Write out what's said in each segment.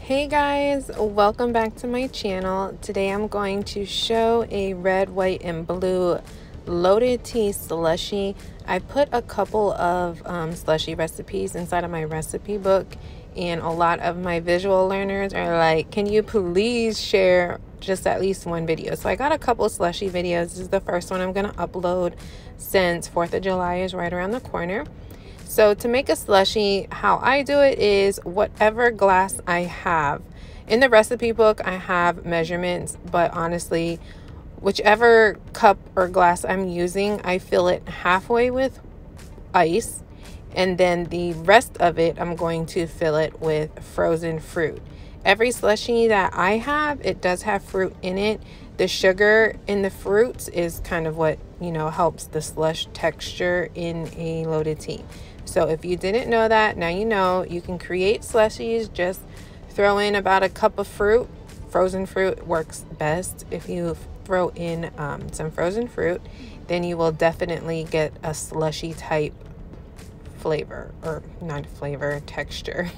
Hey guys, welcome back to my channel. Today I'm going to show a red, white, and blue loaded tea slushy. I put a couple of slushy recipes inside of my recipe book, and a lot of my visual learners are like, can you please share just at least one video? So I got a couple slushy videos. This is the first one I'm going to upload since 4th of July is right around the corner. So to make a slushie, how I do it is whatever glass I have. In the recipe book, I have measurements, but honestly, whichever cup or glass I'm using, I fill it halfway with ice, and then the rest of it, I'm going to fill it with frozen fruit. Every slushie that I have, it does have fruit in it. The sugar in the fruits is kind of what, helps the slush texture in a loaded tea. So if you didn't know that, now you know. You can create slushies. Just throw in about a cup of fruit. Frozen fruit works best. If you throw in some frozen fruit, then you will definitely get a slushy type flavor, or not flavor, texture.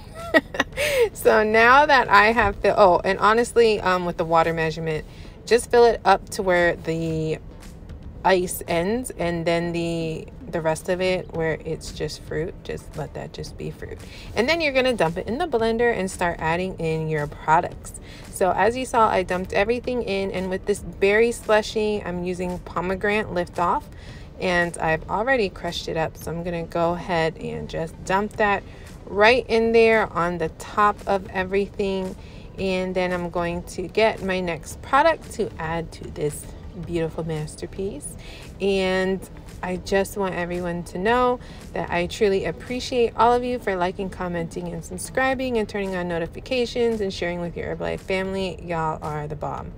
So now that I have filled, and honestly, with the water measurement, just fill it up to where the ice ends, and then the rest of it where it's just fruit, just let that just be fruit. And then you're going to dump it in the blender and start adding in your products. So as you saw, I dumped everything in, and with this berry slushie, I'm using pomegranate liftoff, and I've already crushed it up. So I'm going to go ahead and just dump that right in there on the top of everything. And then I'm going to get my next product to add to this beautiful masterpiece. And I just want everyone to know that I truly appreciate all of you for liking, commenting, and subscribing, and turning on notifications and sharing with your Herbalife family. Y'all are the bomb.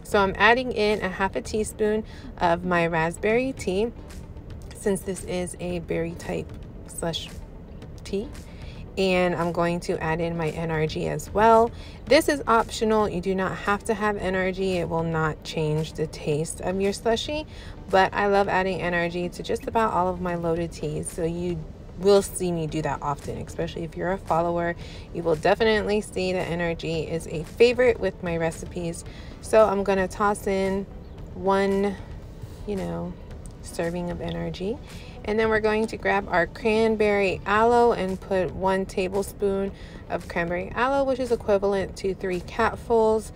So I'm adding in a half a teaspoon of my raspberry tea, since this is a berry type slush tea. And I'm going to add in my NRG as well. This is optional. You do not have to have NRG. It will not change the taste of your slushie, but I love adding NRG to just about all of my loaded teas. So you will see me do that often, especially if you're a follower. You will definitely see that NRG is a favorite with my recipes. So I'm going to toss in one, serving of NRG. And then we're going to grab our cranberry aloe and put 1 tablespoon of cranberry aloe, which is equivalent to 3 capfuls.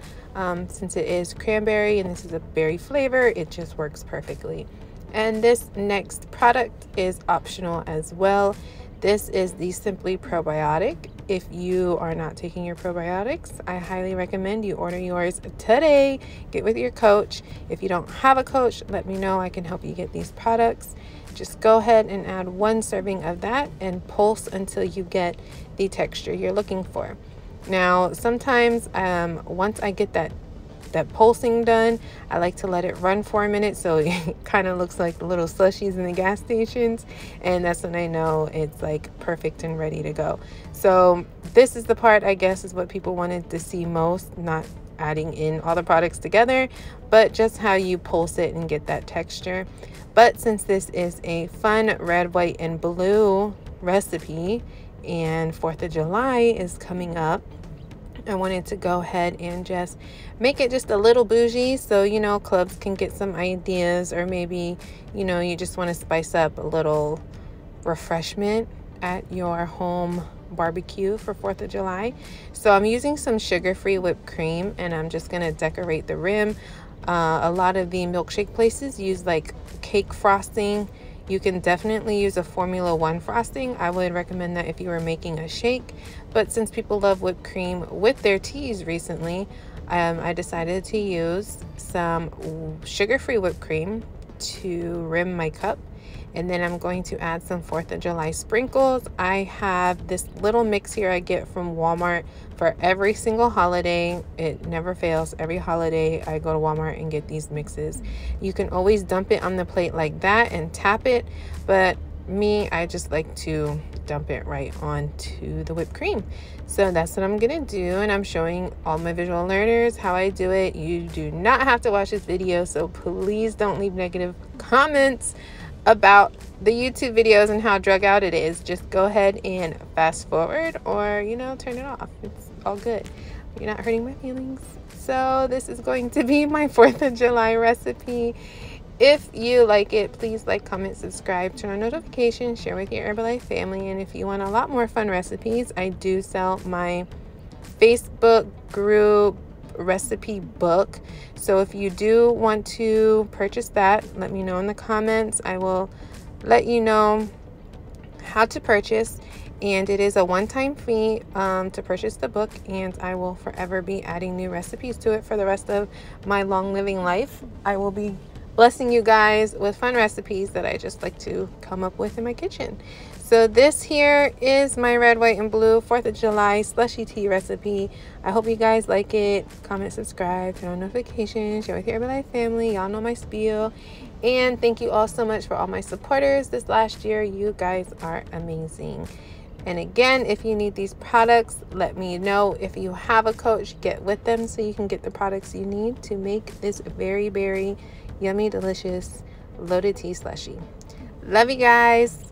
Since it is cranberry and this is a berry flavor, it just works perfectly. And this next product is optional as well. This is the Simply Probiotic. If you are not taking your probiotics, I highly recommend you order yours today. Get with your coach. If you don't have a coach, let me know. I can help you get these products. Just go ahead and add 1 serving of that and pulse until you get the texture you're looking for. Now, sometimes once I get that pulsing done, I like to let it run for a minute, so it kind of looks like the little slushies in the gas stations, and that's when I know it's like perfect and ready to go. So this is the part, I guess, is what people wanted to see most, not adding in all the products together, but just how you pulse it and get that texture. But since this is a fun red, white, and blue recipe, and 4th of July is coming up, I wanted to go ahead and just make it just a little bougie, so clubs can get some ideas, or maybe you just want to spice up a little refreshment at your home barbecue for 4th of July. So I'm using some sugar-free whipped cream, and I'm just going to decorate the rim. A lot of the milkshake places use like cake frosting. You can definitely use a Formula 1 frosting. I would recommend that if you were making a shake. But since people love whipped cream with their teas recently, I decided to use some sugar-free whipped cream to rim my cup. And then I'm going to add some 4th of July sprinkles. I have this little mix here I get from Walmart for every single holiday. It never fails. Every holiday I go to Walmart and get these mixes. You can always dump it on the plate like that and tap it, but me, I just like to dump it right onto the whipped cream. So that's what I'm gonna do, and I'm showing all my visual learners how I do it. You do not have to watch this video, so please don't leave negative comments about the YouTube videos and how drug out it is. Just go ahead and fast forward, or turn it off. It's all good. You're not hurting my feelings. So this is going to be my 4th of July recipe. If you like it, please like, comment, subscribe, turn on notifications, share with your Herbalife family. And if you want a lot more fun recipes, I do sell my Facebook group recipe book. So if you do want to purchase that, let me know in the comments. I will let you know how to purchase, and it is a one-time fee to purchase the book, and I will forever be adding new recipes to it for the rest of my long living life. I will be blessing you guys with fun recipes that I just like to come up with in my kitchen. So this here is my red, white, and blue 4th of July slushy tea recipe. I hope you guys like it. Comment, subscribe, turn on notifications, share with your Herbalife family. Y'all know my spiel. And thank you all so much for all my supporters this last year. You guys are amazing. And again, if you need these products, let me know. If you have a coach, get with them so you can get the products you need to make this very, very yummy, delicious loaded tea slushy. Love you guys.